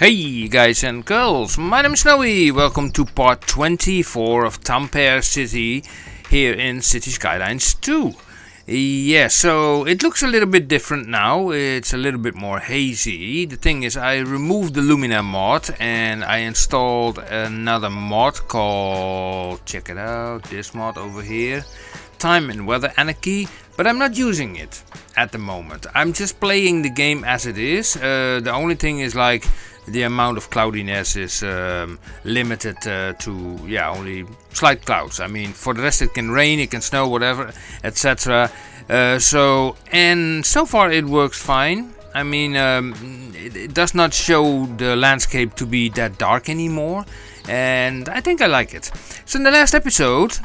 Hey guys and girls, my name is Snowy. Welcome to part 24 of Tampere City here in Cities Skylines 2. Yeah, so it looks a little bit different now. It's a little bit more hazy. The thing is, I removed the Lumina mod and I installed another mod called, check it out, this mod over here, Time and Weather Anarchy, but I'm not using it at the moment. I'm just playing the game as it is. The only thing is like the amount of cloudiness is limited to only slight clouds. I mean, for the rest it can rain, it can snow, whatever, etc. So far it works fine. I mean, it does not show the landscape to be that dark anymore, and I think I like it. So in the last episode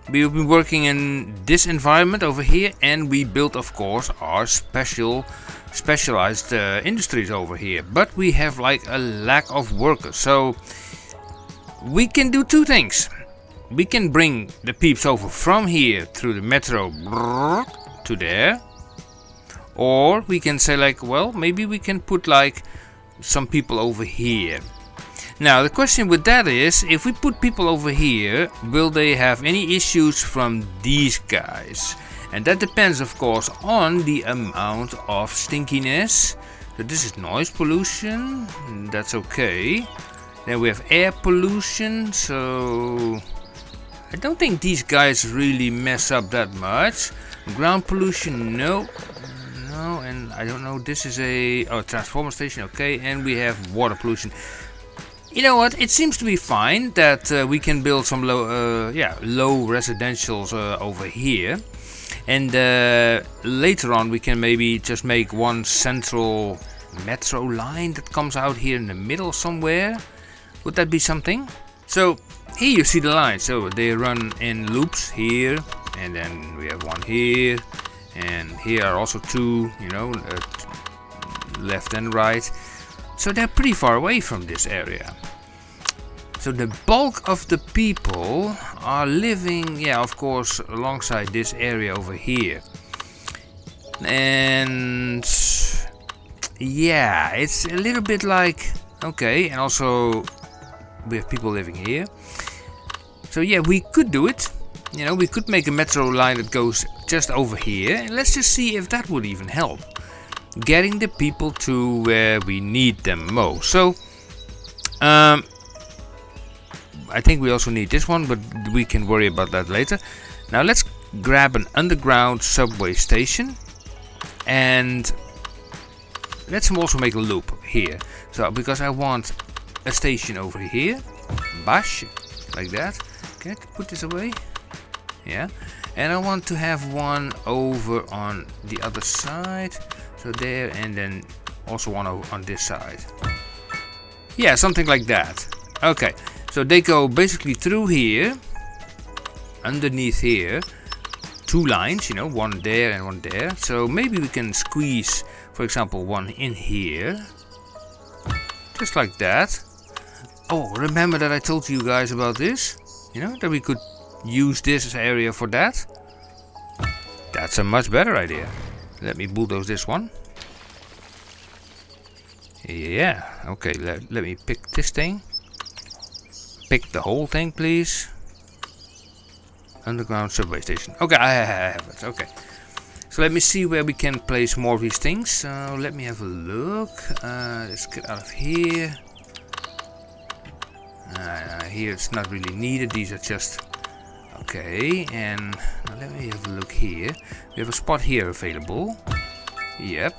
we've been working in this environment over here, and we built, of course, our specialized industries over here, but we have like a lack of workers. So we can do two things. We can bring the peeps over from here through the metro to there, or we can say like, well, maybe we can put like some people over here. Now the question with that is, if we put people over here, will they have any issues from these guys? And that depends, of course, on the amount of stinkiness. So this is noise pollution, that's okay. Then we have air pollution, so I don't think these guys really mess up that much. Ground pollution, no, and I don't know, this is a transformer station, okay. And we have water pollution. You know what? It seems to be fine that we can build some low residentials over here, and later on we can maybe just make one central metro line that comes out here in the middle somewhere. Would that be something? So here you see the lines. So they run in loops here, and then we have one here, and here are also two. Left and right. So they're pretty far away from this area. So the bulk of the people are living, of course, alongside this area over here. And it's a little bit like, okay, and also we have people living here. So we could do it. We could make a metro line that goes just over here, and let's just see if that would even help getting the people to where we need them most. So I think we also need this one, but we can worry about that later. Now let's grab an underground subway station, and let's also make a loop here. So because I want a station over here, bash, like that. Can I put this away? Yeah. And I want to have one over on the other side. So there, and then also one on this side. Yeah, something like that. Okay, so they go basically through here, underneath here, two lines, one there and one there. So maybe we can squeeze, for example, one in here, just like that. Oh, remember that I told you guys about this? That we could use this area for that. That's a much better idea. Let me bulldoze this one. Yeah, okay, let me pick this thing. Pick the whole thing, please. Underground subway station. Okay, I have it, okay. So let me see where we can place more of these things. So let me have a look. Let's get out of here. Here it's not really needed, these are just... Okay, and now let me have a look here. We have a spot here available. Yep.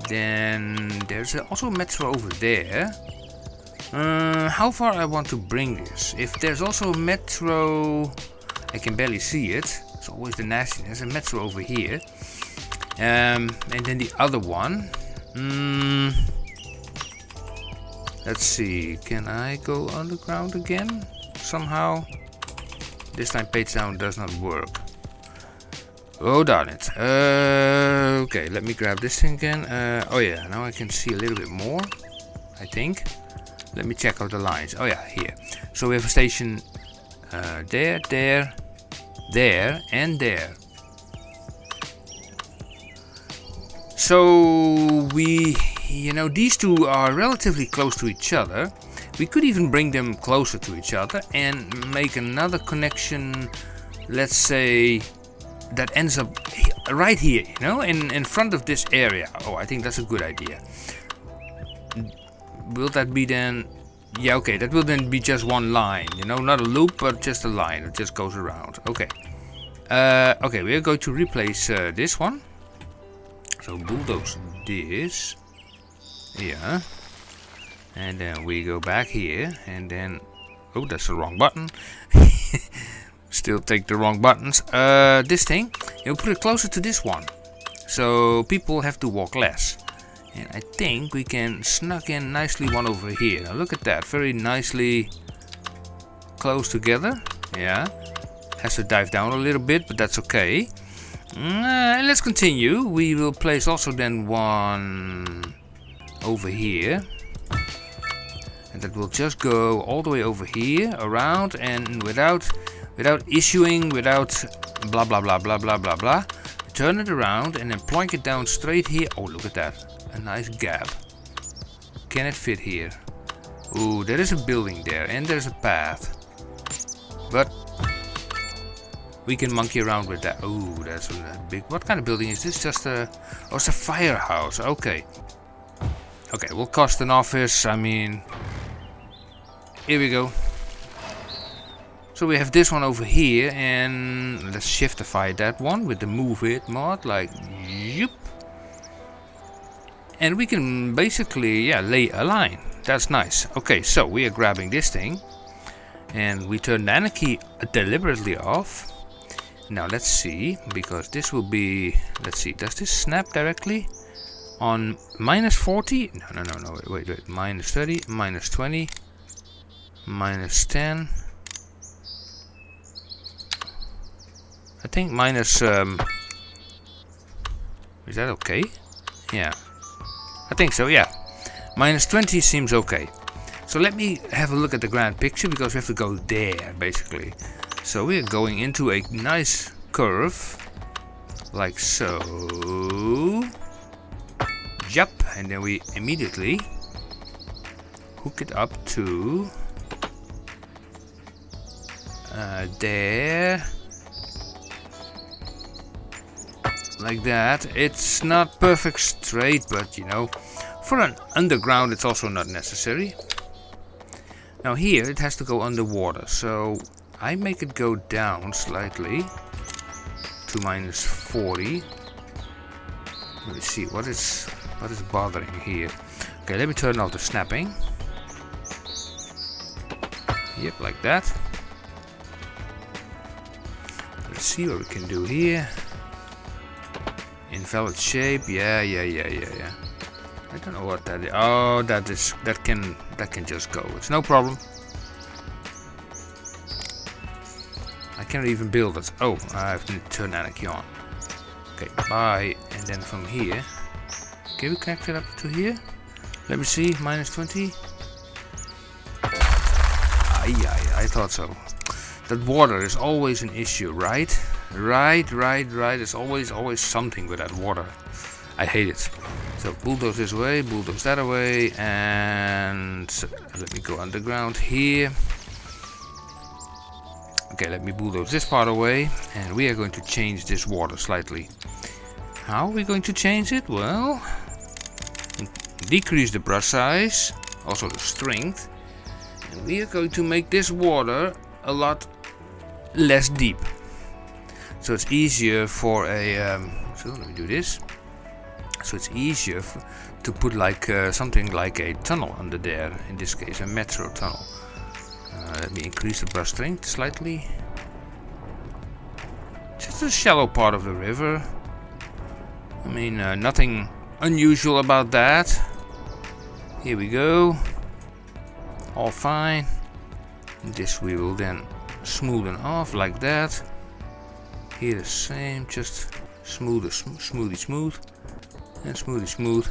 Then there's also a metro over there. How far I want to bring this? If there's also a metro, I can barely see it. It's always the nastiness. A metro over here, and then the other one. Let's see. Can I go underground again? Somehow. This time page down does not work. Oh darn it. Okay, let me grab this thing again. Oh yeah, now I can see a little bit more, I think. Let me check out the lines. Oh yeah, here. So we have a station there, and there. So we you know, these two are relatively close to each other. We could even bring them closer to each other and make another connection, let's say, that ends up right here, you know, in front of this area. Oh, I think that's a good idea. Will that be then? Yeah, okay, that will then be just one line, you know, not a loop, but just a line. It just goes around. Okay. Okay, we are going to replace this one. So bulldoze this. Yeah. And then we go back here, and then... Oh, that's the wrong button. Still take the wrong buttons. This thing, you'll put it closer to this one. So people have to walk less. And I think we can snug in nicely one over here. Now look at that, very nicely close together. Yeah. Has to dive down a little bit, but that's okay. And let's continue. We will place also then one over here. And that will just go all the way over here, around, and without issuing, without blah blah blah blah blah blah blah. Turn it around and then plonk it down straight here. Oh, look at that. A nice gap. Can it fit here? Ooh, there is a building there and there's a path. But we can monkey around with that. Ooh, that's a big... What kind of building is this? Just a... Oh, it's a firehouse. Okay. Okay, will cost an office. I mean... Here we go. So we have this one over here, and let's shiftify that one with the move it mod, like, yep. And we can basically, yeah, lay a line. That's nice. Okay, so we are grabbing this thing, and we turn the anarchy deliberately off. Now let's see, because this will be, let's see, does this snap directly on minus 40? No, wait, minus 30, minus 20, minus 10. I think minus, is that okay? Yeah, I think so, yeah. Minus 20 seems okay. So let me have a look at the grand picture, because we have to go there, basically. So we're going into a nice curve, like so. Yup, and then we immediately hook it up to there. Like that. It's not perfect straight, but you know, for an underground it's also not necessary. Now here it has to go underwater, so I make it go down slightly to minus 40. Let me see what is bothering here. Okay, let me turn off the snapping. Yep, like that. Let's see what we can do here. Invalid shape, yeah. I don't know what that is. Oh, that can just go. It's no problem. I can't even build it. Oh, I have to turn anarchy on. Okay, bye. And then from here, can we connect it up to here? Let me see. Minus 20. I thought so. That water is always an issue, right? Right. There's always something with that water. I hate it. So bulldoze this way, bulldoze that away, and let me go underground here. Okay, let me bulldoze this part away, and we are going to change this water slightly. How are we going to change it? Well, decrease the brush size, also the strength, and we are going to make this water a lot less deep. So it's easier for a, so let me do this. So it's easier to put like something like a tunnel under there, in this case a metro tunnel. Let me increase the brush strength slightly. Just a shallow part of the river. I mean, nothing unusual about that. Here we go. All fine. This we will then smoothen off like that. Here the same, just smooth, smooth, and smooth.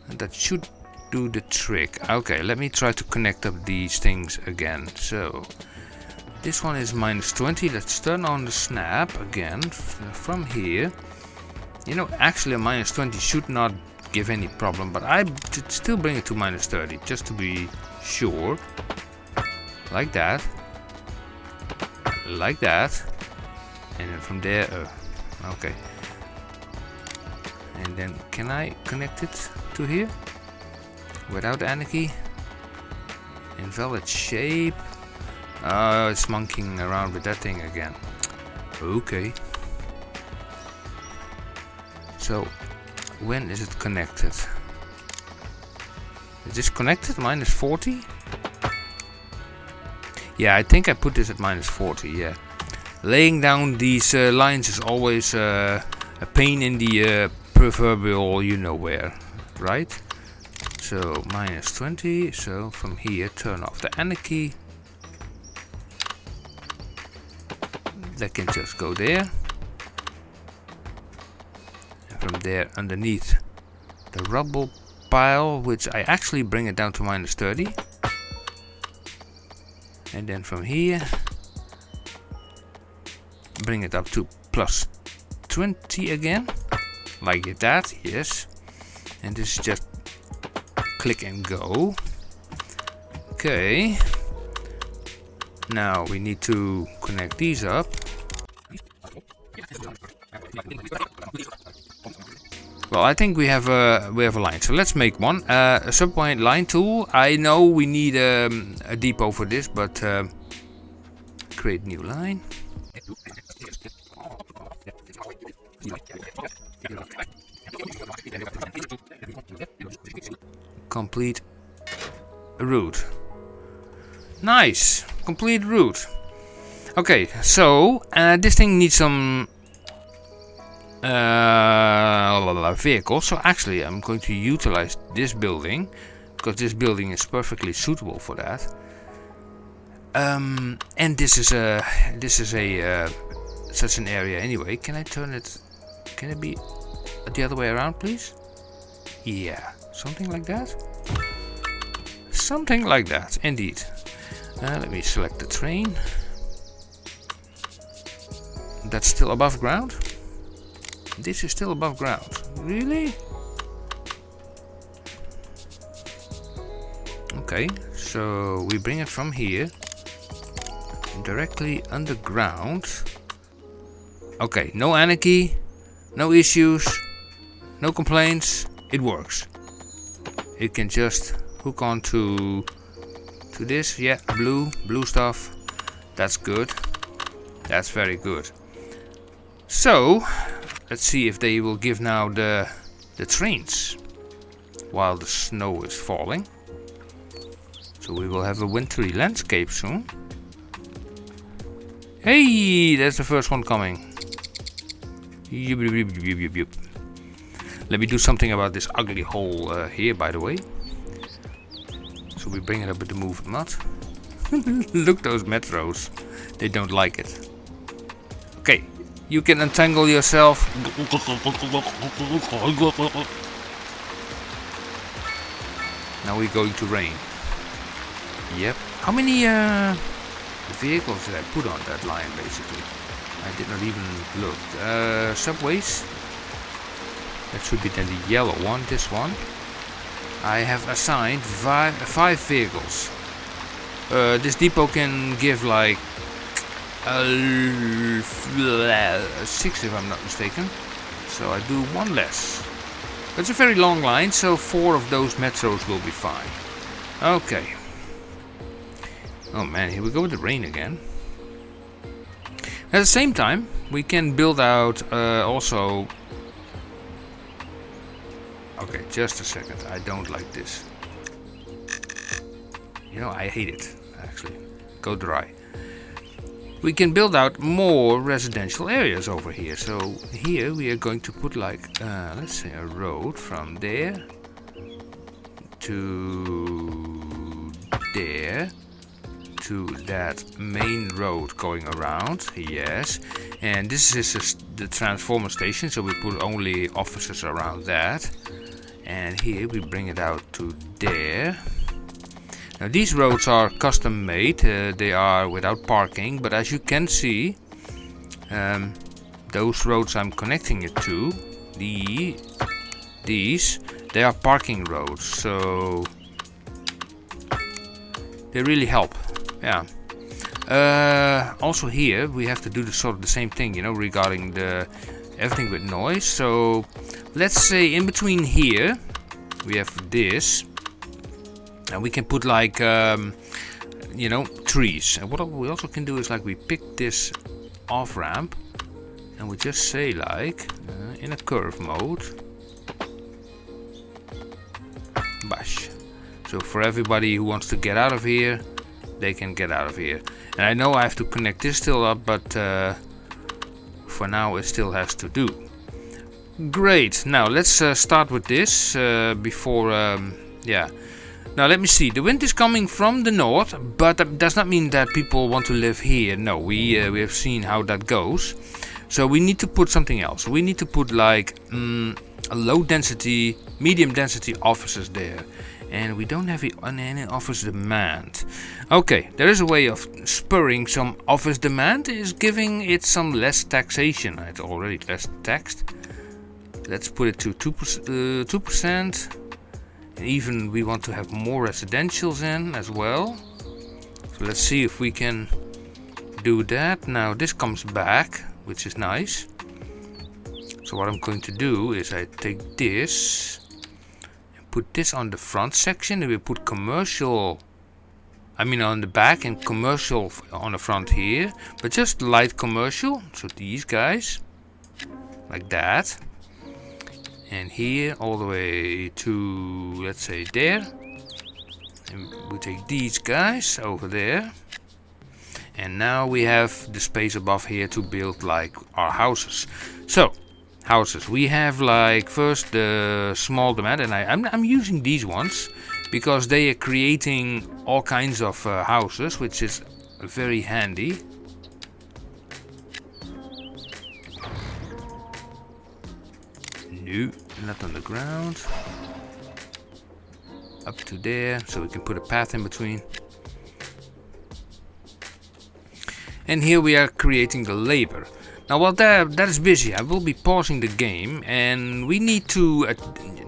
And that should do the trick. Okay, let me try to connect up these things again. So this one is minus 20. Let's turn on the snap again from here. You know, actually a minus 20 should not give any problem, but I should still bring it to -30 just to be sure. Like that. Like that. And then from there, okay. And then can I connect it to here? Without anarchy? Invalid shape. Oh, it's monkeying around with that thing again. Okay. So, when is it connected? Is this connected? -40? Yeah, I think I put this at -40, yeah. Laying down these lines is always a pain in the proverbial you know where, right? So, -20, so from here turn off the anarchy. That can just go there. And from there underneath the rubble pile, which I actually bring it down to -30. And then from here bring it up to +20 again. Like that, yes. And this is just click and go. Okay. Now we need to connect these up. Well, I think we have a line, so let's make one. A subpoint line tool. I know we need a depot for this, but create new line. Complete route. Nice, complete route. Okay, so this thing needs some vehicles. So actually, I'm going to utilize this building because this building is perfectly suitable for that. And this is a such an area anyway. Can I turn it? Can it be the other way around, please? Yeah, something like that. Something like that, indeed. Let me select the train. That's still above ground? This is still above ground. Really? Okay, so we bring it from here directly underground. Okay, no anarchy, no issues, no complaints. It works. It can just hook on to this. Yeah, blue stuff. That's good. That's very good. So let's see if they will give now the trains while the snow is falling. So we will have a wintry landscape soon. Hey, there's the first one coming. Yup, yup, yup, yup, yup, yup. Let me do something about this ugly hole here, by the way. So we bring it up with the move mud. Look, those metros. They don't like it. Okay, you can untangle yourself. Now we're going to rain. Yep. How many vehicles did I put on that line, basically? I did not even look. Subways. That should be then the yellow one, this one. I have assigned five vehicles. This depot can give like 6 if I'm not mistaken. So I do one less. It's a very long line, so 4 of those metros will be fine. Okay. Oh man, here we go with the rain again. At the same time, we can build out also... Okay, just a second. I don't like this. You know, I hate it, actually. Go dry. We can build out more residential areas over here. So here we are going to put like, let's say a road from there to there to that main road going around. Yes. And this is just the transformer station, so we put only offices around that. And here we bring it out to there. Now these roads are custom made, they are without parking, but as you can see, those roads I'm connecting it to, these, They are parking roads, so they really help. Yeah. Also here we have to do the sort of the same thing, you know, regarding the everything with noise. So let's say in between here we have this, and we can put like you know, trees. And what we also can do is like we pick this off ramp and we just say like in a curve mode, bash. So for everybody who wants to get out of here, they can get out of here. And I know I have to connect this still up, but for now it still has to do. Great. Now let's start with this before yeah. Now let me see. The wind is coming from the north, but that does not mean that people want to live here. No, we have seen how that goes. So we need to put something else. We need to put like a low density, medium density offices there. And we don't have any office demand. Okay, there is a way of spurring some office demand, is giving it some less taxation. It's already less taxed. Let's put it to 2%. And even we want to have more residentials in as well. So let's see if we can do that. Now this comes back, which is nice. So what I'm going to do is I take this, put this on the front section, and we put commercial, I mean on the back, and commercial on the front here, but just light commercial. So these guys like that, and here all the way to, let's say, there, and we take these guys over there, and now we have the space above here to build like our houses. So houses, we have like first the small demand, and I'm using these ones because they are creating all kinds of houses, which is very handy. No, not on the ground. Up to there, so we can put a path in between. And here we are creating the labor. Now while that is busy, I will be pausing the game, and we need to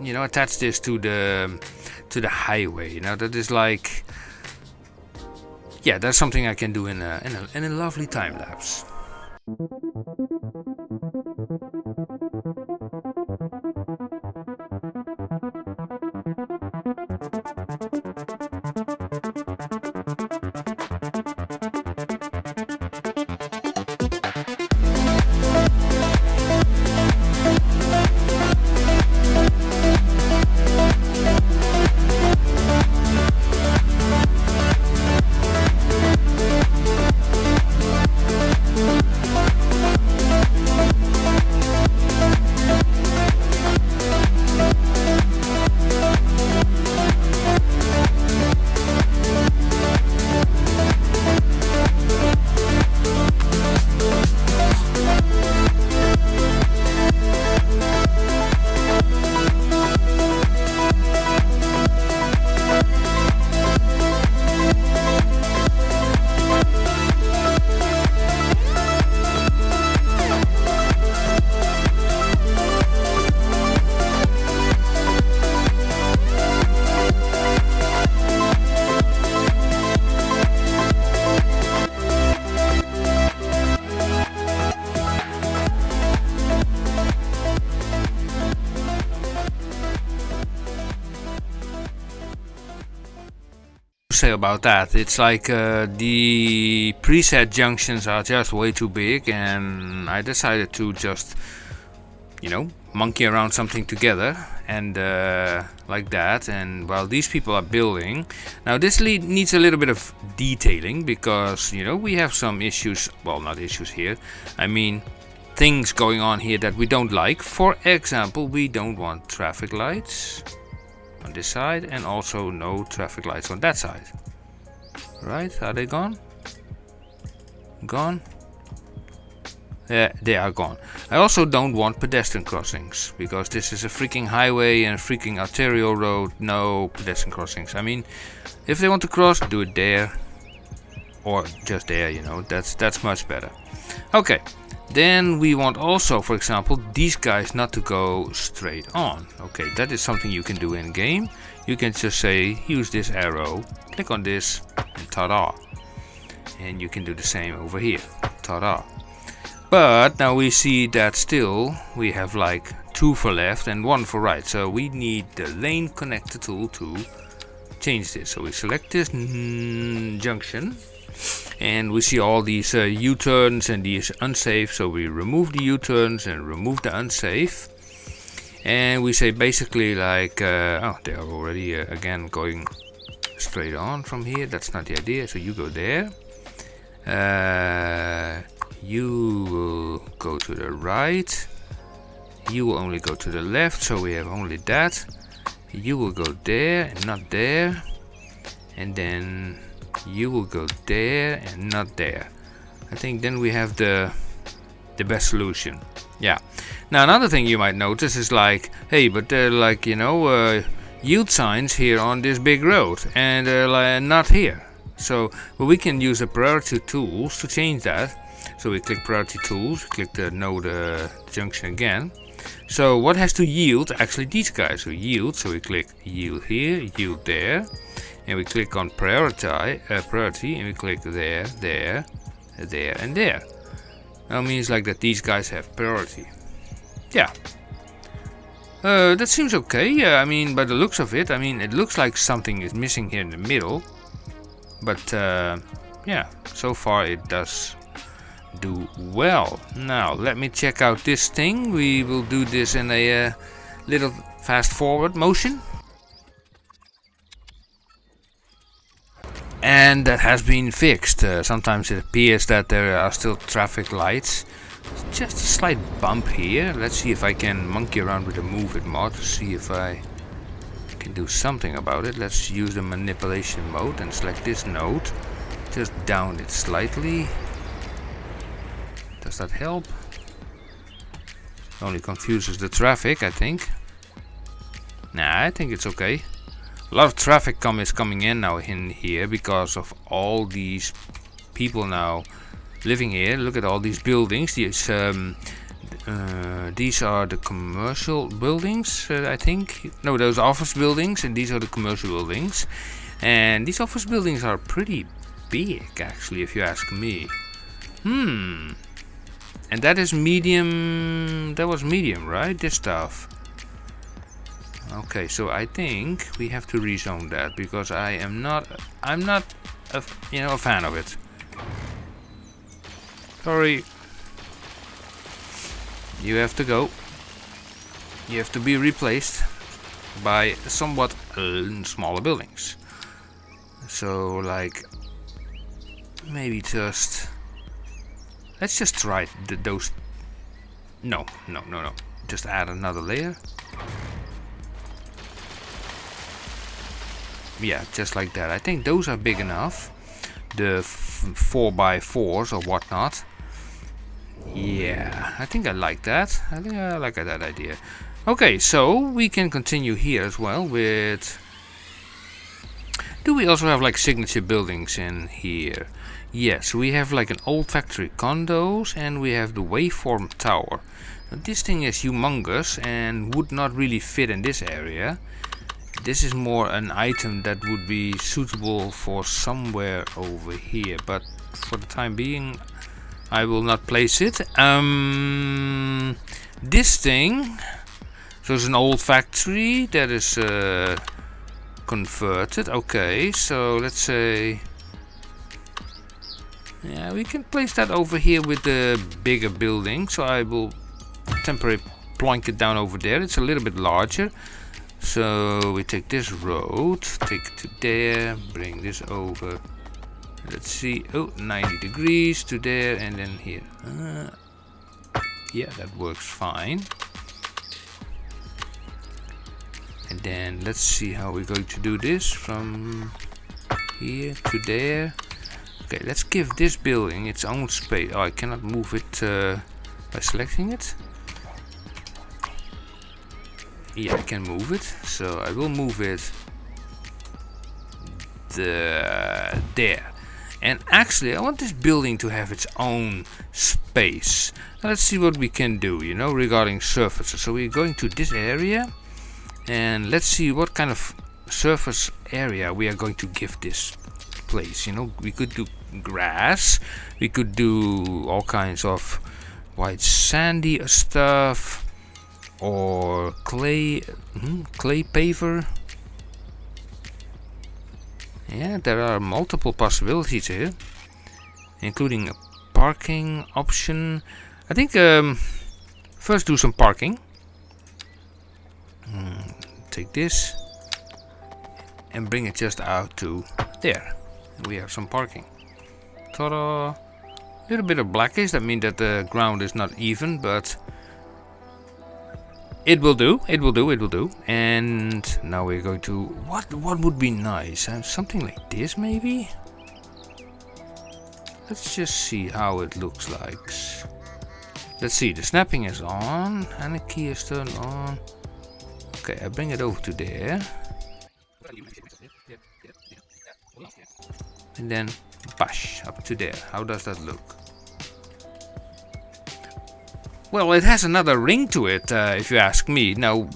you know, attach this to the highway. Now that is like, yeah, that's something I can do in a lovely time lapse. Say about that, it's like the preset junctions are just way too big, and I decided to just, you know, monkey around something together, and like that. And while these people are building, now this needs a little bit of detailing, because, you know, we have some issues, well, not issues here, I mean things going on here that we don't like. For example, we don't want traffic lights on this side, and also no traffic lights on that side. Right, are they gone? Gone? Yeah, they are gone. I also don't want pedestrian crossings, because this is a freaking highway and a freaking arterial road. No pedestrian crossings. I mean, if they want to cross, do it there, or just there, you know, that's much better. Okay, Then we want also, for example, these guys not to go straight on. Okay, that is something you can do in game. You can just say, use this arrow, click on this, and ta-da. And you can do the same over here, ta-da. But now we see that still we have like 2 for left and 1 for right. So we need the lane connector tool to change this. So we select this junction. And we see all these U-turns and these unsafe, so we remove the U-turns and remove the unsafe. And we say basically like, oh, they are already again going straight on from here. That's not the idea, so you go there. You will go to the right. You will only go to the left, so we have only that. You will go there and not there. And then you will go there and not there. I think then we have the best solution. Yeah. Now another thing you might notice is like, hey, but there are like, you know, yield signs here on this big road and like not here. So well, we can use the priority tools to change that. So we click priority tools, click the node junction again. So what has to yield? Actually these guys. So yield. So we click yield here, yield there. And we click on priority and we click there, there, there and there. That means like that these guys have priority. Yeah. That seems okay. Yeah, I mean, by the looks of it, I mean, it looks like something is missing here in the middle. But yeah, so far it does do well. Now let me check out this thing. We will do this in a little fast forward motion. And that has been fixed. Sometimes it appears that there are still traffic lights. Just a slight bump here. Let's see if I can monkey around with the move it mod to see if I can do something about it. Let's use the manipulation mode and select this node. Just down it slightly. Does that help? Only confuses the traffic, I think. Nah, I think it's okay. A lot of traffic is coming in now in here because of all these people now living here. Look at all these buildings. These are the commercial buildings, I think. No, those office buildings, and these are the commercial buildings. And these office buildings are pretty big, actually, if you ask me. And that is medium. That was medium, right? This stuff. Okay, so I think we have to rezone that because I'm not a fan of it. Sorry. You have to go. You have to be replaced by somewhat smaller buildings. So like maybe just let's just try those. No. Just add another layer. Yeah, just like that. I think those are big enough. The 4x4s or whatnot. Yeah, I think I like that. I think I like that idea. Okay, so we can continue here as well with... Do we also have like signature buildings in here? Yes, we have like an old factory condos and we have the waveform tower. Now, this thing is humongous and would not really fit in this area. This is more an item that would be suitable for somewhere over here, but for the time being I will not place it. This thing, so it's an old factory that is converted. Okay, so let's say, yeah, we can place that over here with the bigger building. So I will temporarily plonk it down over there. It's a little bit larger. So we take this road, take it to there, bring this over. Let's see, 90 degrees to there and then here. Yeah, that works fine. And then let's see how we're going to do this from here to there. Okay, let's give this building its own space. Oh, I cannot move it by selecting it. Yeah, I can move it, so I will move it there. And actually, I want this building to have its own space. Now, let's see what we can do, you know, regarding surfaces. So we're going to this area, and let's see what kind of surface area we are going to give this place. You know, we could do grass, we could do all kinds of white sandy stuff, or clay paver. Yeah, there are multiple possibilities here, including a parking option. I think first do some parking. Take this and bring it just out to there. We have some parking. Ta-da! Little bit of blackish. That means that the ground is not even, but it will do. It will do. It will do. And now we're going to what would be nice? Something like this, maybe. Let's just see how it looks like. Let's see. The snapping is on, and the key is turned on. Okay, I bring it over to there. And then bash up to there. How does that look? Well, it has another ring to it, if you ask me. Now,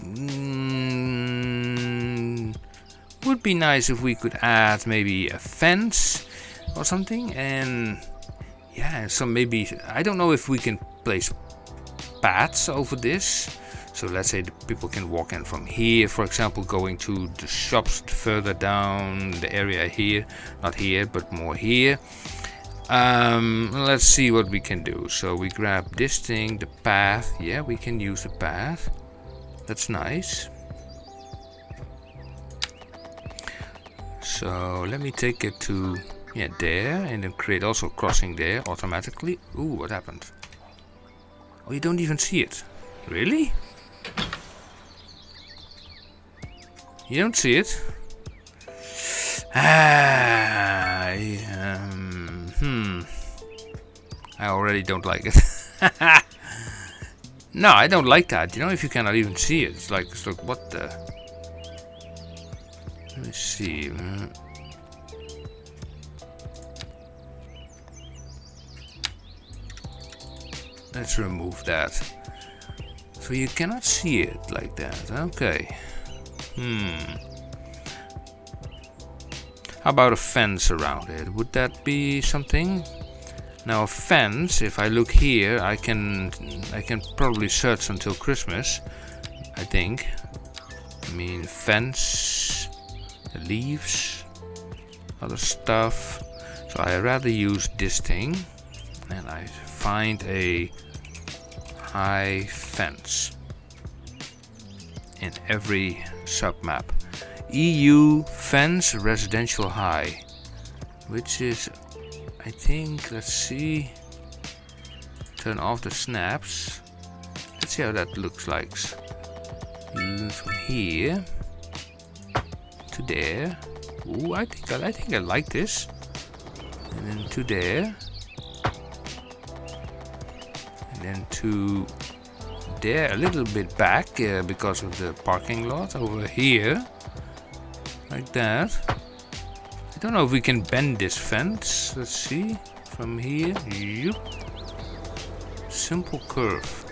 would be nice if we could add maybe a fence or something, and yeah, so maybe I don't know if we can place paths over this. So let's say the people can walk in from here, for example, going to the shops further down the area here. Not here, but more here. Let's see what we can do. So we grab this thing, the path. Yeah, we can use the path. That's nice. So let me take it to, yeah, there, and then create also crossing there automatically. Ooh, what happened? Oh, you don't even see it. Really? You don't see it? I already don't like it. No, I don't like that. You know, if you cannot even see it, it's like what the? Let me see. Let's remove that. So you cannot see it like that. Okay. How about a fence around it? Would that be something? Now a fence, if I look here, I can probably search until Christmas, I think. I mean, fence, the leaves, other stuff. So I rather use this thing, and I find a high fence in every submap. EU fence residential high, which is, I think, let's see, turn off the snaps. Let's see how that looks like. From here to there. Ooh, I think I like this. And then to there. And then to there, a little bit back because of the parking lot over here. Like that. I don't know if we can bend this fence. Let's see. From here. Yoop. Simple curve.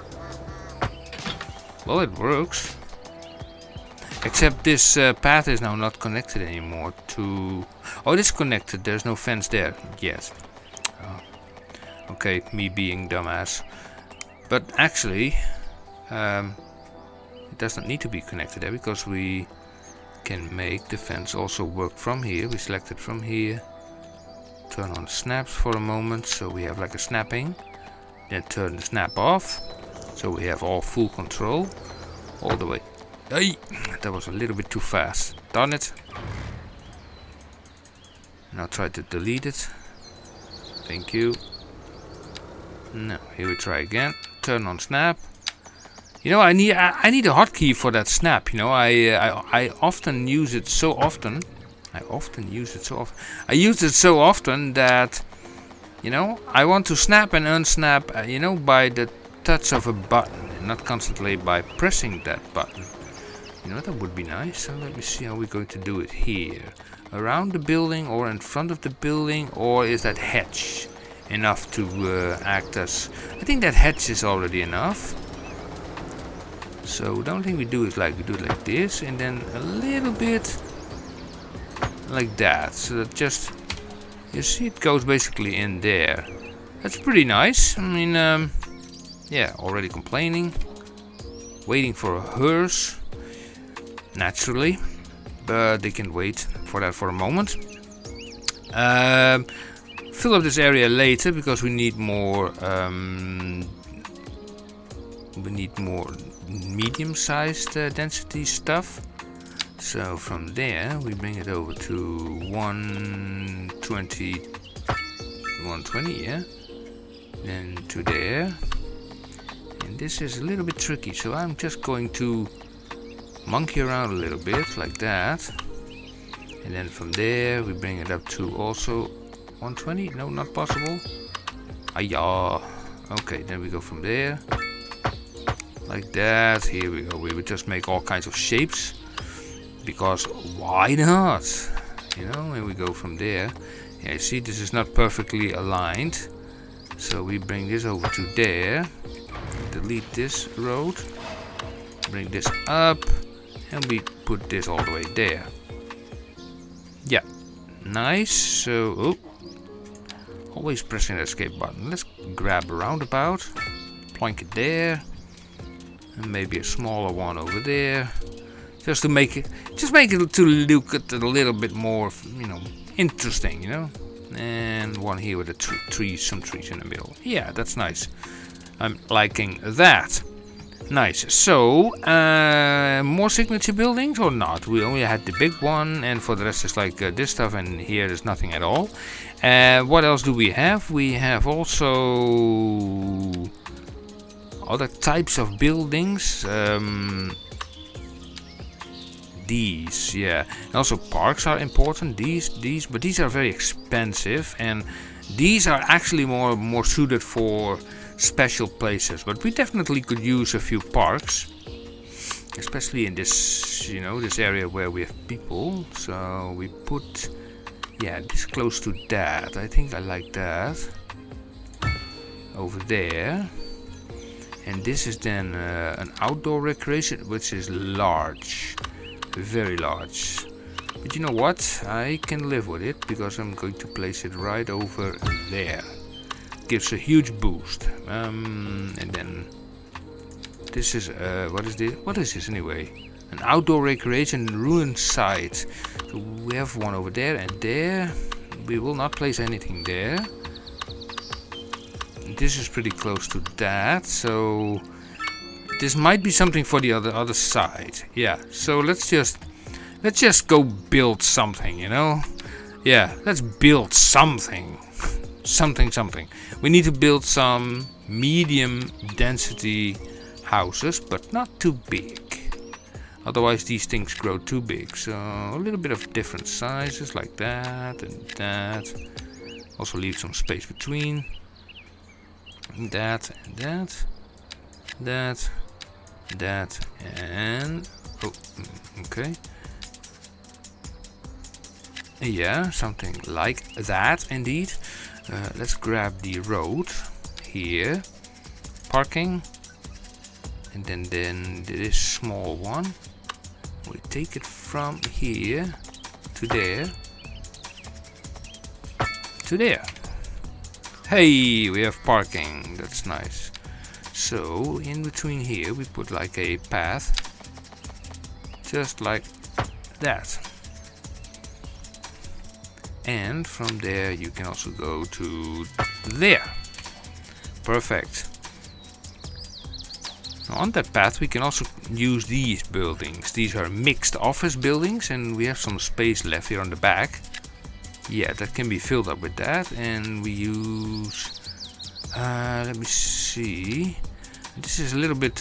Well, it works. Except this path is now not connected anymore to... Oh, it is connected. There's no fence there. Yes. Oh. Okay, me being dumbass. But actually, it does not need to be connected there because we can make the fence also work from here. We select it from here. Turn on the snaps for a moment, so we have like a snapping. Then turn the snap off, so we have all full control all the way. Hey, that was a little bit too fast. Darn it. Now try to delete it. Thank you. No, here we try again. Turn on snap. You know, I need a hotkey for that snap. You know, I often use it so often. I use it so often that, you know, I want to snap and unsnap, you know, by the touch of a button, and not constantly by pressing that button. You know, that would be nice. So let me see how we're going to do it here. Around the building or in front of the building, or is that hedge enough to act as... I think that hedge is already enough. So the only thing we do is like, we do it like this, and then a little bit like that. So that just, you see, it goes basically in there. That's pretty nice. I mean, yeah, already complaining. Waiting for a hearse. Naturally. But they can wait for that for a moment. Fill up this area later because we need more medium-sized density stuff. So from there we bring it over to 120, yeah. Then to there. And this is a little bit tricky, so I'm just going to monkey around a little bit like that. And then from there we bring it up to also 120. No, not possible. Ayah. Okay, then we go from there like that. Here we go. We would just make all kinds of shapes because why not? You know, and we go from there. Yeah, you see, this is not perfectly aligned, so we bring this over to there. Delete this road. Bring this up, and we put this all the way there. Yeah, nice. So, oh, always pressing the escape button. Let's grab a roundabout, plonk it there, and maybe a smaller one over there, just to make it, to look at it a little bit more, you know, interesting, you know. And one here with the some trees in the middle. Yeah, that's nice. I'm liking that. Nice. So, more signature buildings or not? We only had the big one, and for the rest is like this stuff, and here there's nothing at all. What else do we have? We have also other types of buildings. These, yeah. And also parks are important. These, but these are very expensive, and these are actually more suited for special places. But we definitely could use a few parks, especially in this, you know, this area where we have people. So we put, yeah, this close to that. I think I like that over there. And this is then an outdoor recreation, which is large, very large. But you know what? I can live with it because I'm going to place it right over there. Gives a huge boost. And then this is what is this? What is this anyway? An outdoor recreation ruined site. So we have one over there and there. We will not place anything there. This is pretty close to that, so this might be something for the other side. Yeah, so let's just go build something, you know. Yeah, let's build something. something. We need to build some medium density houses, but not too big. Otherwise these things grow too big. So a little bit of different sizes like that and that. Also leave some space between. That and that and oh, okay, yeah, something like that indeed. Let's grab the road here, parking, and then this small one, we take it from here to there. Hey, we have parking. That's nice. So in between here we put like a path, just like that. And from there you can also go to there. Perfect. Now on that path we can also use these buildings. These are mixed office buildings, and we have some space left here on the back. Yeah, that can be filled up with that, and we use, let me see, this is a little bit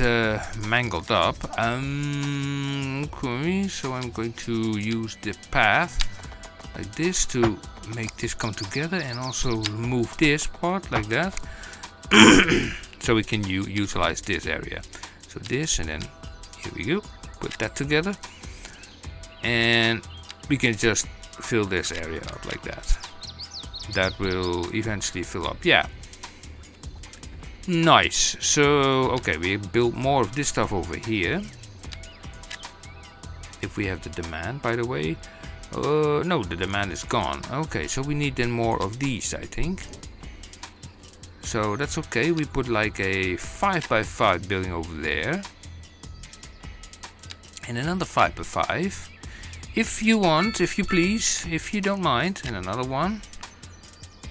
mangled up. Okay, so I'm going to use the path like this to make this come together, and also remove this part like that. So we can utilize this area. So this, and then here we go. put that together, and we can just fill this area up like that. That will eventually fill up. Yeah, nice. So okay, we built more of this stuff over here if we have the demand, by the way. No, the demand is gone. Okay, so we need then more of these, I think. So that's okay. We put like a 5x5 building over there, and another 5x5 if you want, if you please, if you don't mind, and another one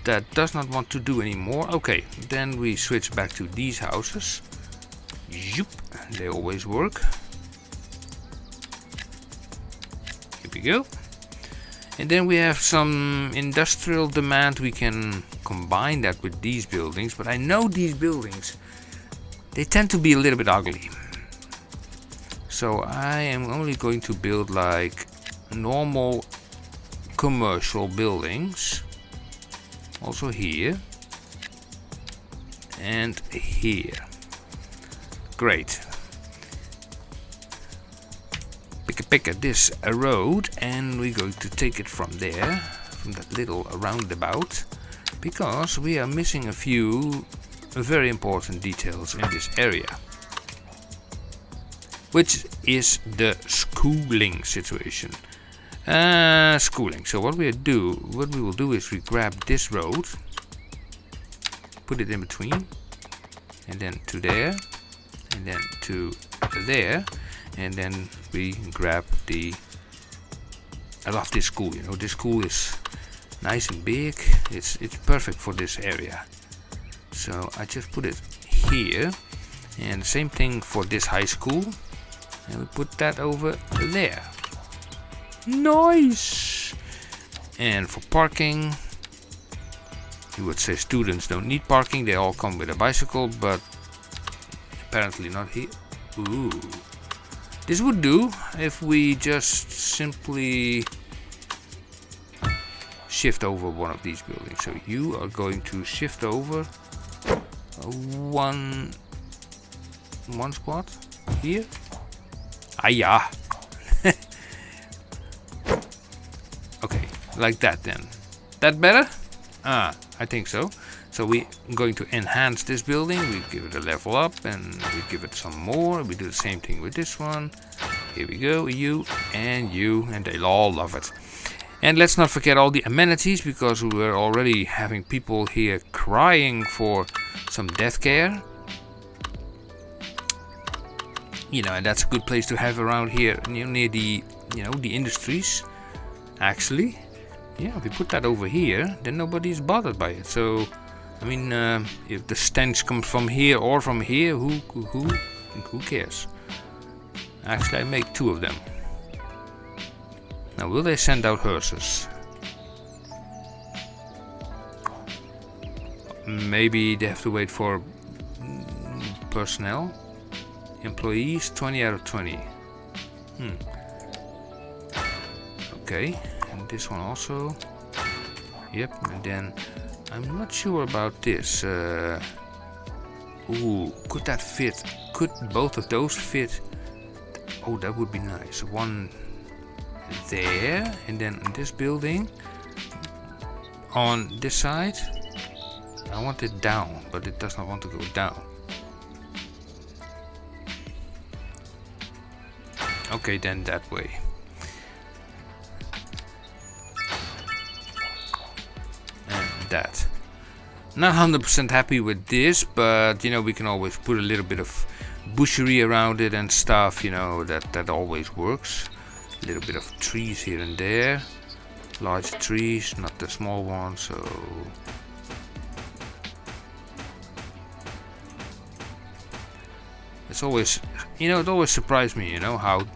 that does not want to do anymore. Okay, then we switch back to these houses. Zoop, they always work. Here we go. And then we have some industrial demand. We can combine that with these buildings, but I know these buildings, they tend to be a little bit ugly. So I am only going to build like normal commercial buildings. Also here and here. Great. Pick this road, and we're going to take it from there, from that little roundabout, because we are missing a few very important details in this area, which is the schooling situation. Schooling. So what we will do is we grab this road, put it in between, and then to there, and then to there, and then we grab the. I love this school. You know, this school is nice and big. It's perfect for this area. So I just put it here, and the same thing for this high school, and we put that over there. Nice. And for parking, you would say students don't need parking. They all come with a bicycle, but apparently not here. Ooh. This would do if we just simply shift over one of these buildings. So you are going to shift over one spot here. Yeah. Okay, like that then. That better? I think so. So we're going to enhance this building. We give it a level up, and we give it some more. We do the same thing with this one. Here we go, you, and they'll all love it. And let's not forget all the amenities, because we're already having people here crying for some death care. You know, and that's a good place to have around here, near the, the industries. Actually, yeah, if we put that over here, then nobody's bothered by it. So, I mean, if the stench comes from here or from here, who cares? Actually, I make 2 of them. Now, will they send out hearses? Maybe they have to wait for personnel. Employees, 20 out of 20. Okay, and this one also. Yep, and then I'm not sure about this. Ooh, could that fit? Could both of those fit? Oh, that would be nice. One there, and then in this building on this side. I want it down, but it does not want to go down. Okay, then that way. And that. Not 100% happy with this, but we can always put a little bit of bushery around it and stuff, that always works. A little bit of trees here and there. Large trees, not the small ones, so... It's always, it always surprised me, how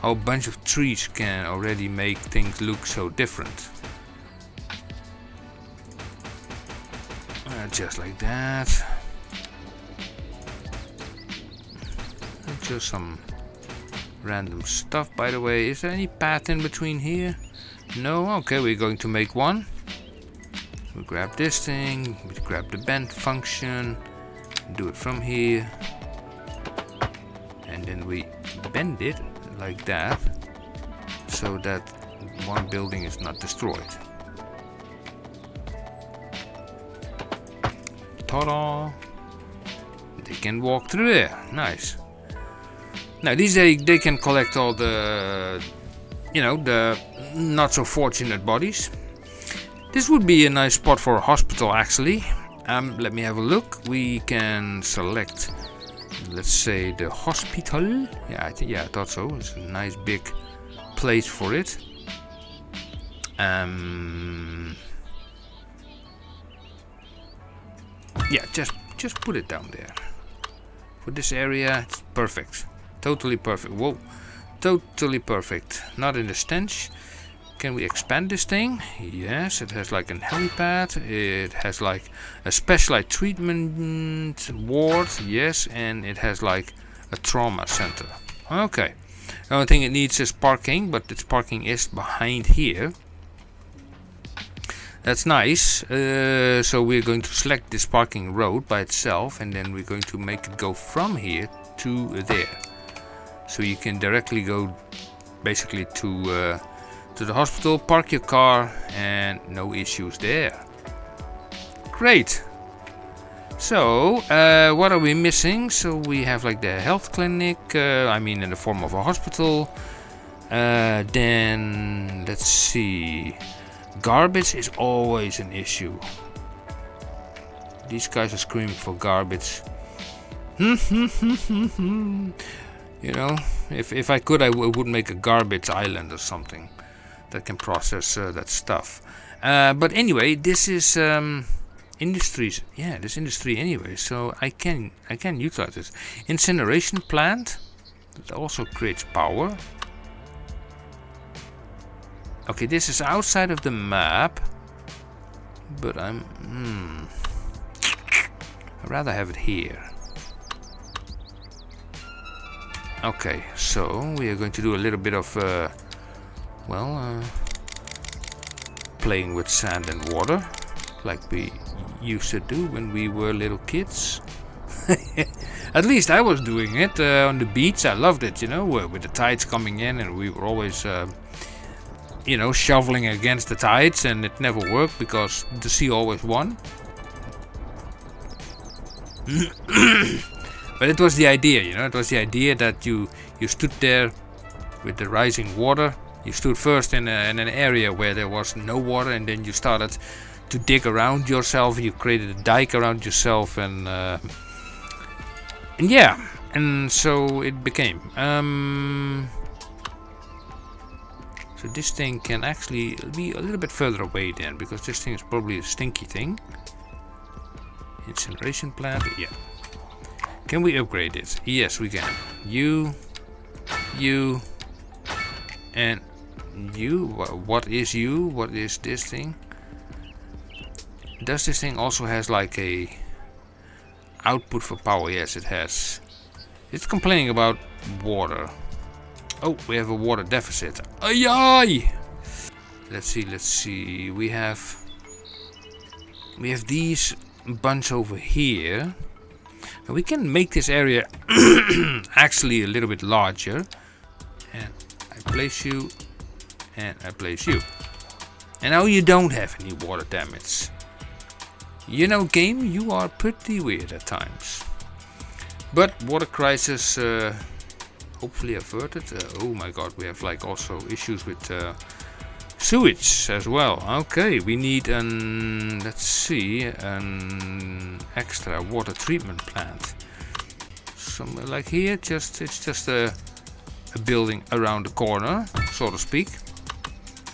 a bunch of trees can already make things look so different. Just like that. Just some random stuff, by the way. Is there any path in between here? No? Okay, we're going to make one. We grab this thing, we grab the bend function, do it from here. And then we bend it like that, so that one building is not destroyed. Ta-da! They can walk through there. Nice. Now these they can collect all the, you know, the not so fortunate bodies. This would be a nice spot for a hospital actually. Let me have a look. We can select, let's say, the hospital. Yeah, I thought so. It's a nice big place for it. Yeah, just put it down there. For this area, it's perfect. Totally perfect. Whoa, totally perfect. Not in the stench. Can we expand this thing? Yes, it has like a helipad. It has like a specialized treatment ward. Yes, and it has like a trauma center. Okay. The only thing it needs is parking, but its parking is behind here. That's nice. So we're going to select this parking road by itself, and then we're going to make it go from here to there. So you can directly go basically to the hospital, park your car, and no issues there. Great. So what are we missing? So we have like the health clinic, I mean in the form of a hospital. Then let's see, garbage is always an issue. These guys are screaming for garbage. You know, if I could, I would make a garbage island or something that can process that stuff. But anyway, this is industries. Yeah, this industry anyway. So I can utilize this incineration plant. It also creates power. Okay, this is outside of the map, but I'd rather have it here. Okay, so we are going to do a little bit of playing with sand and water, like we used to do when we were little kids. At least I was doing it on the beach. I loved it, you know, with the tides coming in, and we were always, you know, shoveling against the tides, and it never worked because the sea always won. But it was the idea, you know, it was the idea that you stood there with the rising water. You stood first in an area where there was no water, and then you started to dig around yourself. You created a dike around yourself, and yeah, and so it became. So this thing can actually be a little bit further away then, because this thing is probably a stinky thing. Incineration plant, yeah. Can we upgrade it? Yes, we can. You, and you. What is you? What is this thing? Does this thing also has like a output for power? Yes, it has. It's complaining about water. Oh, we have a water deficit. Ay ay! Let's see. We have these bunch over here. And we can make this area actually a little bit larger. And I place you, and I place you. And now you don't have any water damage. You know, game, you are pretty weird at times. But water crisis hopefully averted. Oh my god, we have like also issues with sewage as well. Okay, we need an, let's see, an extra water treatment plant. Somewhere like here, it's just a building around the corner, so to speak,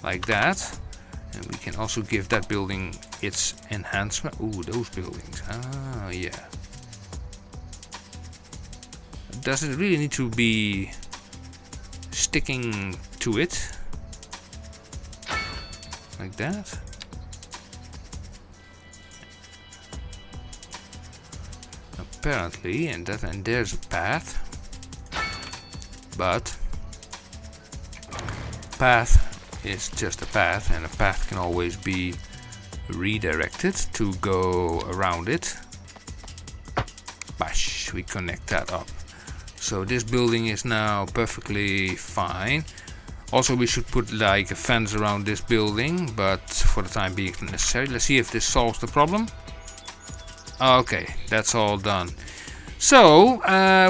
like that. And we can also give that building its enhancement. Ooh, those buildings. Ah, yeah. Does it really need to be sticking to it? Like that? Apparently, and there's a path. But path is just a path, and a path can always be redirected to go around it. Bash, we connect that up. So this building is now perfectly fine. Also, we should put like a fence around this building, but for the time being it's not necessary. Let's see if this solves the problem. Okay, that's all done. So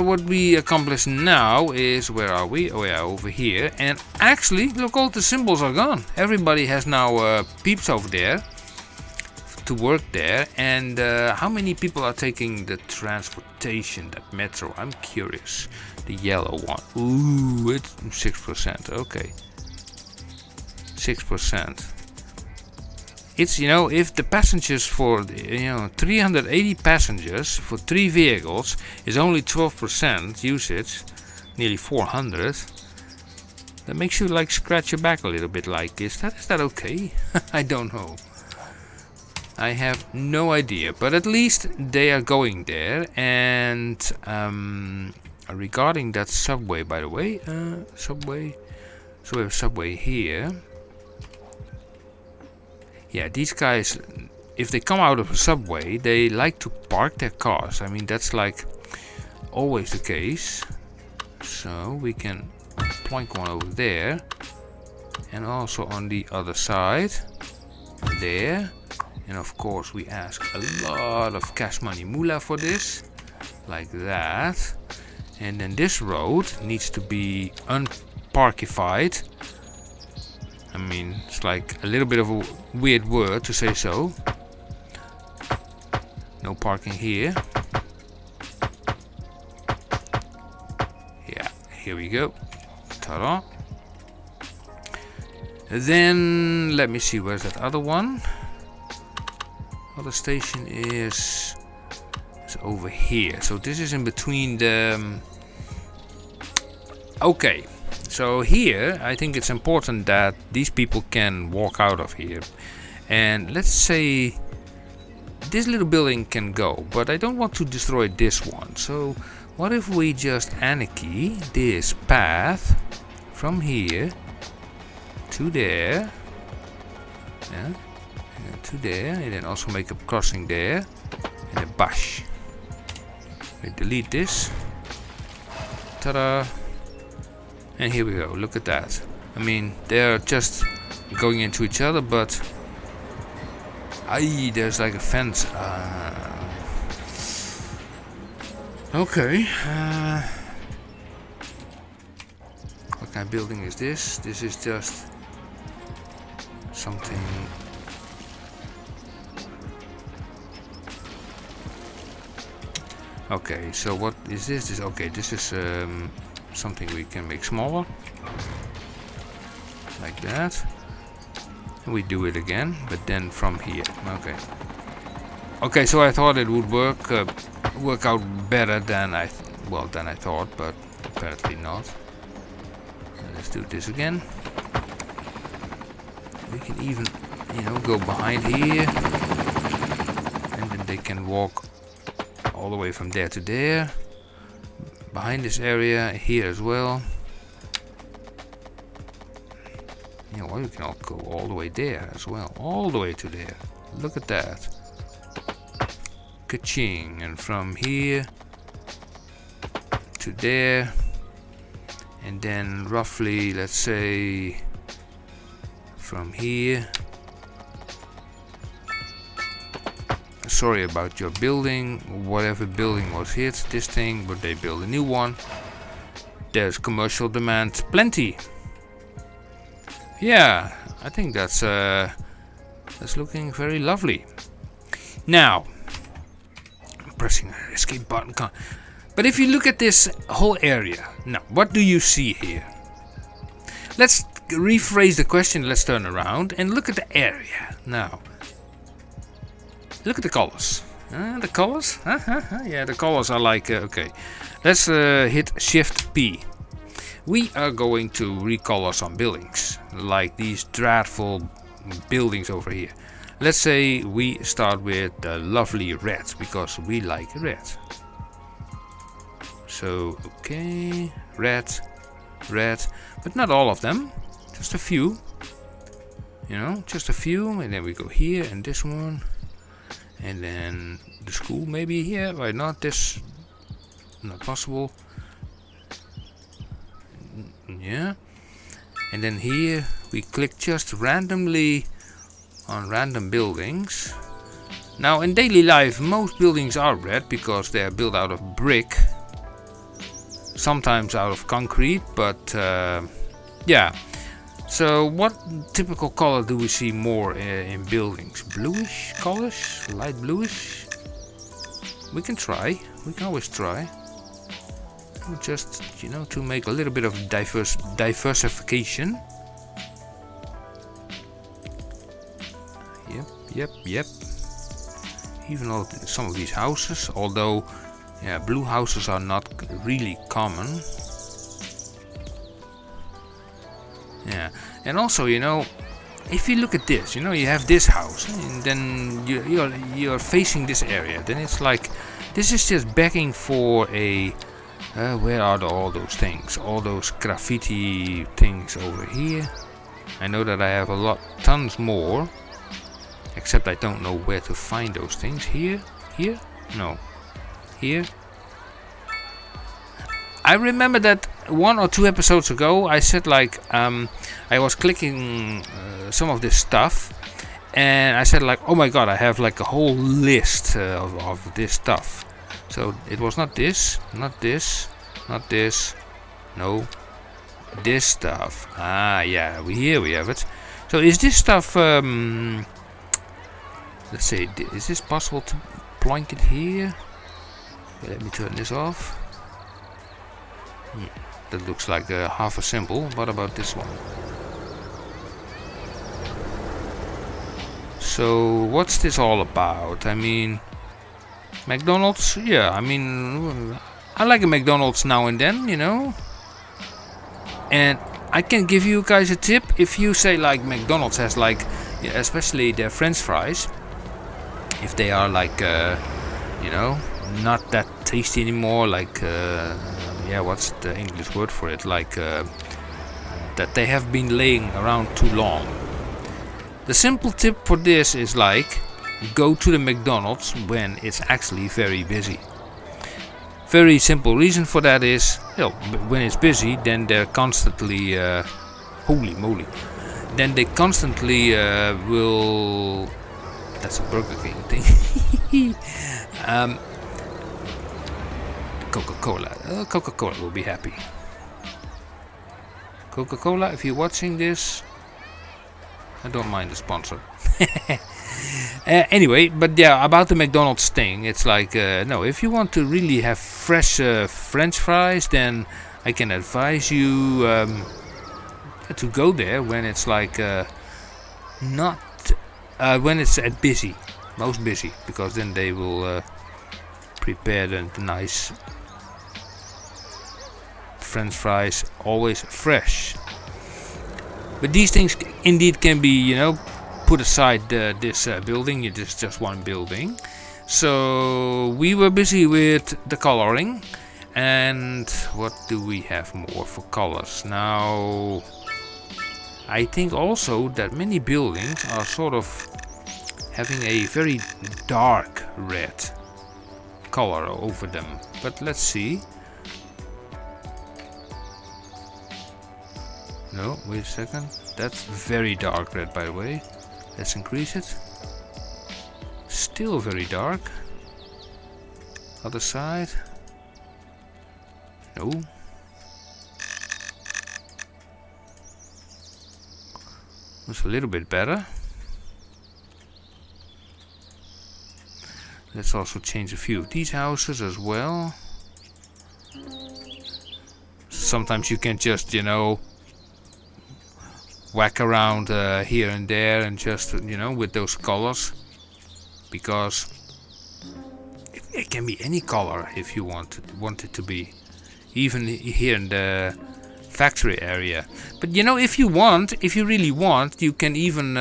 what we accomplish now is, where are we? Oh yeah, over here. And actually, look, all the symbols are gone. Everybody has now peeps over there to work there. And how many people are taking the transportation, that metro? I'm curious. The yellow one. Ooh, it's 6%. Okay, 6%. It's, you know, if the passengers for, 380 passengers for 3 vehicles is only 12% usage, nearly 400. That makes you like scratch your back a little bit. Like, is that okay? I don't know. I have no idea, but at least they are going there. And regarding that subway, by the way, subway. So we have subway here. Yeah, these guys, if they come out of a subway, they like to park their cars. I mean, that's like always the case. So we can plank one over there, and also on the other side there. And of course we ask a lot of cash money moolah for this, like that. And then this road needs to be unparkified. I mean, it's like a little bit of a weird word to say so. No parking here. Yeah, here we go. Ta-da. Then let me see, where's that other one? Other station is over here. So this is in between the okay. So here, I think it's important that these people can walk out of here. And let's say this little building can go, but I don't want to destroy this one. So what if we just anarchy this path from here to there, yeah, and to there, and then also make a crossing there, and a bash. We delete this. Ta-da! And here we go, look at that. I mean, they're just going into each other, but there's like a fence. Okay. What kind of building is this? This is just something. Okay, so what is this? Okay, this is something we can make smaller, like that. And we do it again, but then from here. Okay. Okay, so I thought it would work out better than I thought, but apparently not. Let's do this again. We can even, go behind here, and then they can walk all the way from there to there. Behind this area here as well. Well, you can all go all the way there as well, all the way to there. Look at that. Ka-ching. And from here to there, and then roughly, let's say, from here. Sorry about your building, whatever building was hit, this thing, but they build a new one. There's commercial demand plenty. Yeah, I think that's looking very lovely. Now, I'm pressing the escape button. But if you look at this whole area, now what do you see here? Let's rephrase the question. Let's turn around and look at the area now. Look at the colors. The colors? Yeah, the colors are like, okay. Let's hit Shift P. We are going to recolor some buildings, like these dreadful buildings over here. Let's say we start with the lovely red, because we like red. So, okay, red, but not all of them, just a few. Just a few, and then we go here, and this one. And then the school maybe here, why not? This, not possible. Yeah. And then here we click just randomly on random buildings. Now in daily life most buildings are red because they are built out of brick. Sometimes out of concrete, but yeah. So what typical color do we see more in buildings? Bluish colors? Light bluish? We can try. We can always try. Just, you know, to make a little bit of diversification. Yep. Even though some of these houses, although yeah, blue houses are not really common. Yeah, and also, you know, if you look at this, you know, you have this house, and then you're facing this area. Then it's like this is just begging for a. Where are all those things? All those graffiti things over here. I know that I have tons more. Except I don't know where to find those things. Here? No. Here? I remember that 1 or 2 episodes ago I said like I was clicking some of this stuff and I said like, oh my god, I have like a whole list of this stuff. So it was not this, not this, no, this stuff. Ah yeah, here we have it. So is this stuff, let's see, is this possible to plonk it here? Okay, let me turn this off. That looks like half a symbol. What about this one? So what's this all about? I mean, McDonald's? Yeah, I mean, I like a McDonald's now and then, you know. And I can give you guys a tip. If you say like McDonald's has like, yeah, especially their French fries, if they are like, you know, not that tasty anymore, like, yeah, what's the English word for it? Like, that they have been laying around too long. The simple tip for this is like, go to the McDonald's when it's actually very busy. Very simple reason for that is, you know, when it's busy, then they're constantly, holy moly, then they constantly will. That's a Burger King thing. Coca-Cola. Coca-Cola will be happy. Coca-Cola, if you're watching this, I don't mind the sponsor. Anyway, but yeah, about the McDonald's thing, it's like, no, if you want to really have fresh French fries, then I can advise you to go there when it's like not when it's at busy, most busy, because then they will prepare the nice French fries, always fresh. But these things indeed can be, you know, put aside this building. It is just one building. So we were busy with the coloring, and what do we have more for colors now? I think also that many buildings are sort of having a very dark red color over them. But let's see. No, wait a second. That's very dark red, by the way. Let's increase it. Still very dark. Other side. No. It's a little bit better. Let's also change a few of these houses as well. Sometimes you can just, you know, whack around here and there and just, you know, with those colors, because it can be any color if you want it to be, even here in the factory area. But you know, if you really want, you can even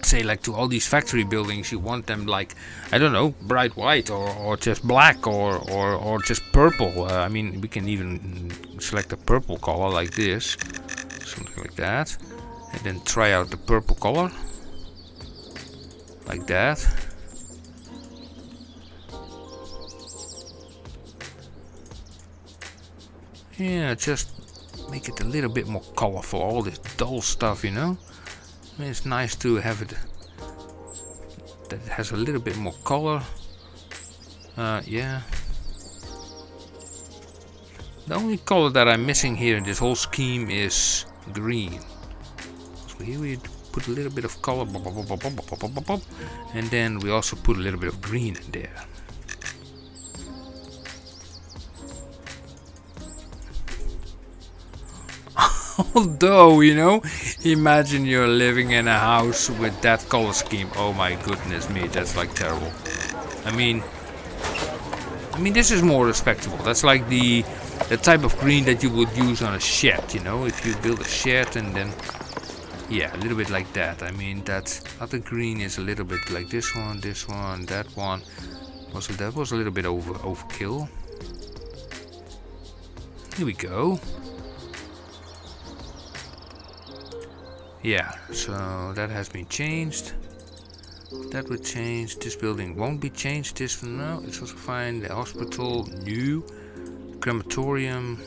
say like to all these factory buildings, you want them like, I don't know, bright white or just black or just purple. I mean, we can even select a purple color like this, something like that, and then try out the purple color like that. Yeah, just make it a little bit more colorful. All this dull stuff, you know. I mean, it's nice to have it that it has a little bit more color. Yeah. The only color that I'm missing here in this whole scheme is green. So here we put a little bit of color, and then we also put a little bit of green in there. Although, you know, imagine you're living in a house with that color scheme. Oh my goodness me, that's like terrible. I mean, this is more respectable. That's like the type of green that you would use on a shed, you know, if you build a shed, and then, yeah, a little bit like that. I mean, that other green is a little bit like this one, that one. Also, that was a little bit overkill. Here we go. Yeah, so that has been changed. That would change. This building won't be changed. This, no, it's also fine. The hospital, new. Crematorium,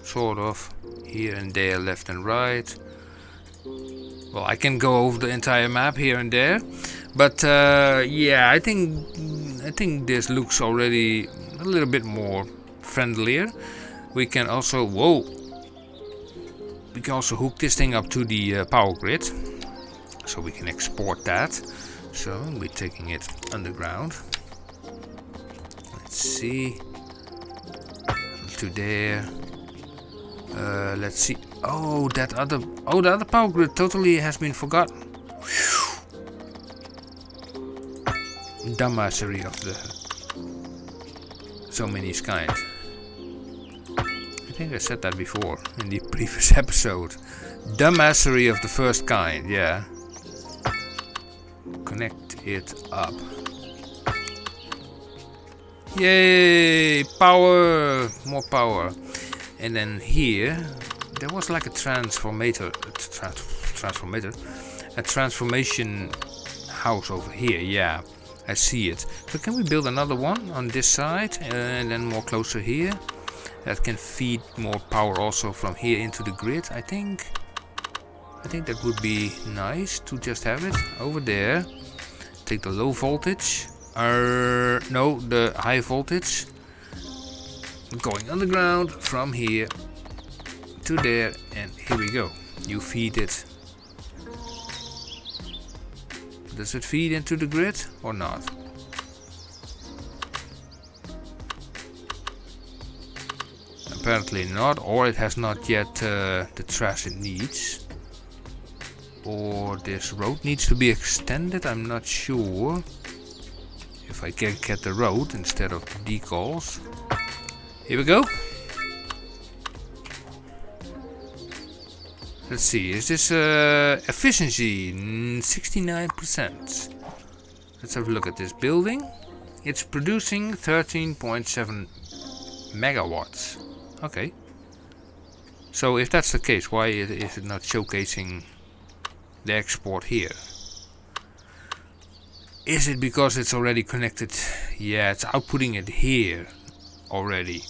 sort of. Here and there, left and right. Well, I can go over the entire map here and there. But, yeah, I think this looks already a little bit more friendlier. We can also, we can also hook this thing up to the power grid, so we can export that. So we're taking it underground. Let's see, to there. Let's see. Oh, the other power grid totally has been forgotten. Dumbassery of the so many kind. I think I said that before in the previous episode. Dumbassery of the first kind, yeah. Connect it up. Yay! Power! More power. And then here, there was like a transformation house over here, yeah. I see it. So can we build another one on this side and then more closer here? That can feed more power also from here into the grid. I think that would be nice to just have it over there. Take the low voltage. No, the high voltage. Going underground from here to there, and here we go. You feed it. Does it feed into the grid or not? Apparently not, or it has not yet the trash it needs. Or this road needs to be extended, I'm not sure. If I can get the road instead of the decals. Here we go. Let's see, is this efficiency? 69%. Let's have a look at this building. It's producing 13.7 megawatts. Okay. So if that's the case, why is it not showcasing the export here? Is it because it's already connected? Yeah, it's outputting it here already.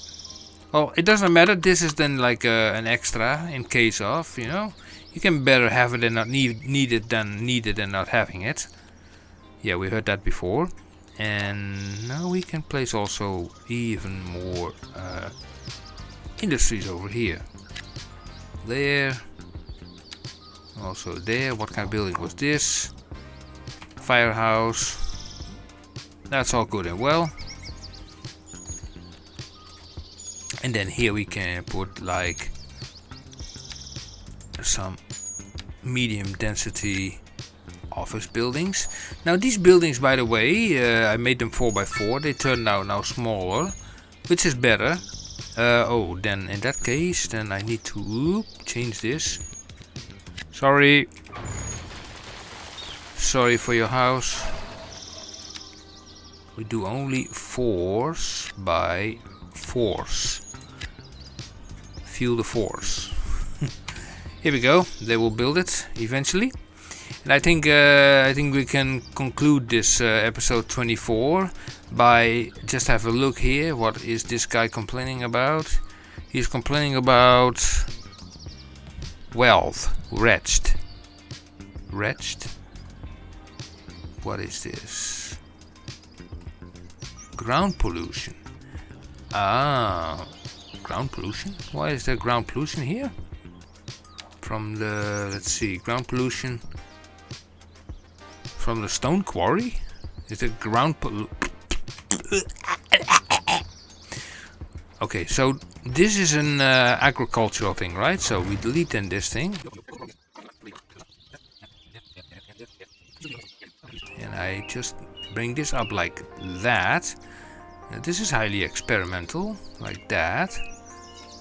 Well, it doesn't matter. This is then like an extra in case of, you know. You can better have it and not need it than needed and not having it. Yeah, we heard that before. And now we can place also even more industries over here. There. Also there. What kind of building was this? Firehouse. That's all good and well. And then here we can put like some medium density office buildings. Now these buildings, by the way, I made them 4x4. They turn out now smaller, which is better. Oh, then in that case, then I need to change this. Sorry for your house. We do only 4s by 4s. Feel the force. Here we go. They will build it eventually, and I think we can conclude this episode 24 by just have a look here. What is this guy complaining about? He's complaining about Wealth. Wretched. Wretched? What is this? Ground pollution. Ah, ground pollution? Why is there ground pollution here? From the, let's see, ground pollution from the stone quarry? Is it ground pollution? Okay, so this is an agricultural thing, right? So we delete then this thing. And I just bring this up like that. This is highly experimental, like that.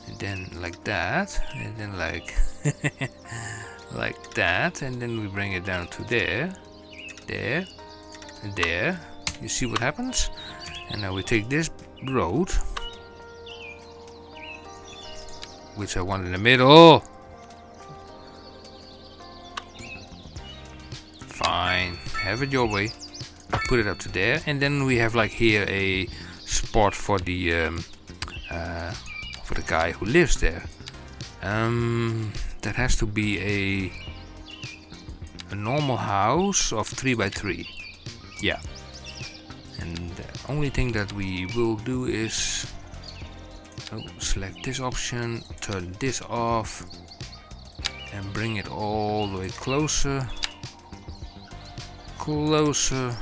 And then like that. And then like like that. And then we bring it down to there. There. And there. You see what happens? And now we take this road, which I want in the middle. Fine, have it your way. Put it up to there, and then we have like here a spot for the guy who lives there. That has to be a normal house of 3x3. Yeah. And the only thing that we will do is select this option, turn this off, and bring it all the way closer. Closer.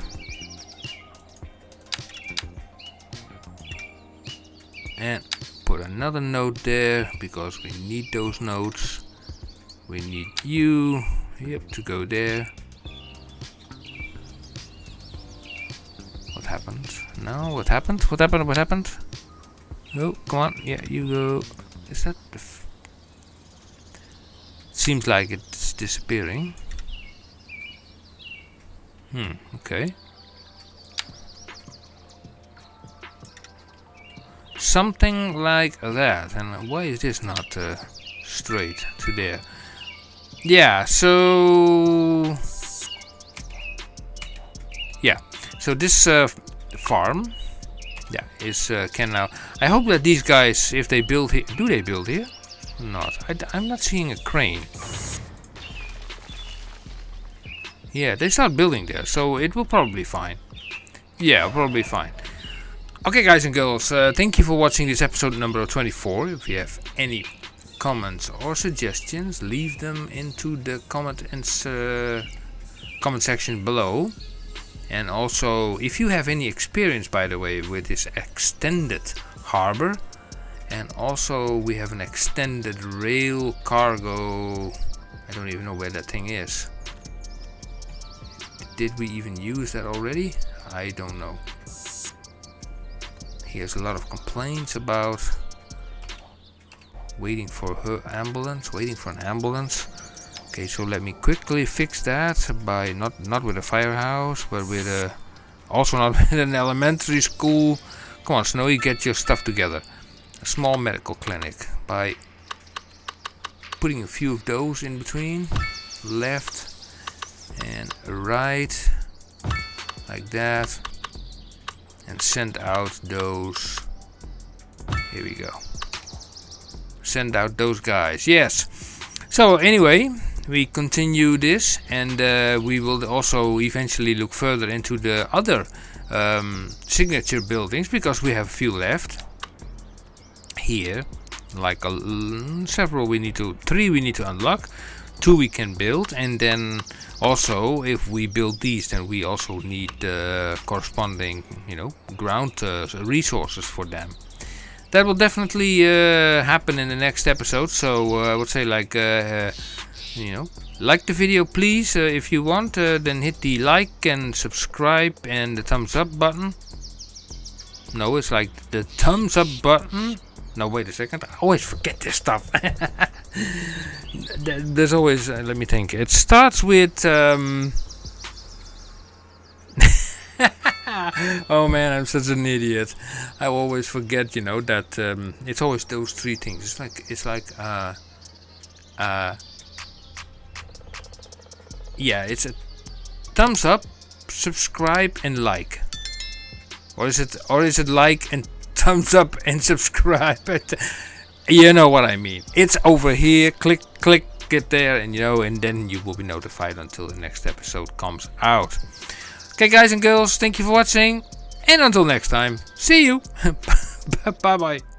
And put another node there because we need those nodes. We need you, yep, to go there. What happened? No, what happened? What happened? What happened? No, come on, yeah, you go. Is that the seems like it's disappearing. Okay. Something like that. And why is this not straight to there? Yeah, so... Yeah, so this farm, yeah, is can now... I hope that these guys, if they build here... Do they build here? Not. I'm not seeing a crane. Yeah, they start building there, so it will probably be fine. Yeah, probably fine. Okay, guys and girls, thank you for watching this episode number 24. If you have any comments or suggestions, leave them into the comment section below. And also, if you have any experience, by the way, with this extended harbor, and also we have an extended rail cargo. I don't even know where that thing is. Did we even use that already? I don't know. Here's a lot of complaints about waiting for her ambulance, waiting for an ambulance. Okay, so let me quickly fix that by not with a firehouse, but with a also not with an elementary school. Come on, Snowy, get your stuff together. A small medical clinic by putting a few of those in between, left and right, like that, and send out those. Here we go. Send out those guys. Yes. So anyway, we continue this, and we will also eventually look further into the other signature buildings, because we have a few left here, like several. Three we need to unlock, 2 we can build, and then also if we build these, then we also need corresponding, ground resources for them. That will definitely happen in the next episode. So I would say, like the video, please. If you want, then hit the like and subscribe and the thumbs up button. No, it's like the thumbs up button. No, wait a second. I always forget this stuff. There's always, let me think. It starts with... Oh man, I'm such an idiot. I always forget, that it's always those 3 things. It's like yeah, it's a thumbs up, subscribe and like. Or is it like and thumbs up and subscribe? You know what I mean. It's over here. Click, click, get there, and and then you will be notified until the next episode comes out. Okay, guys and girls, thank you for watching, and until next time, see you. Bye bye.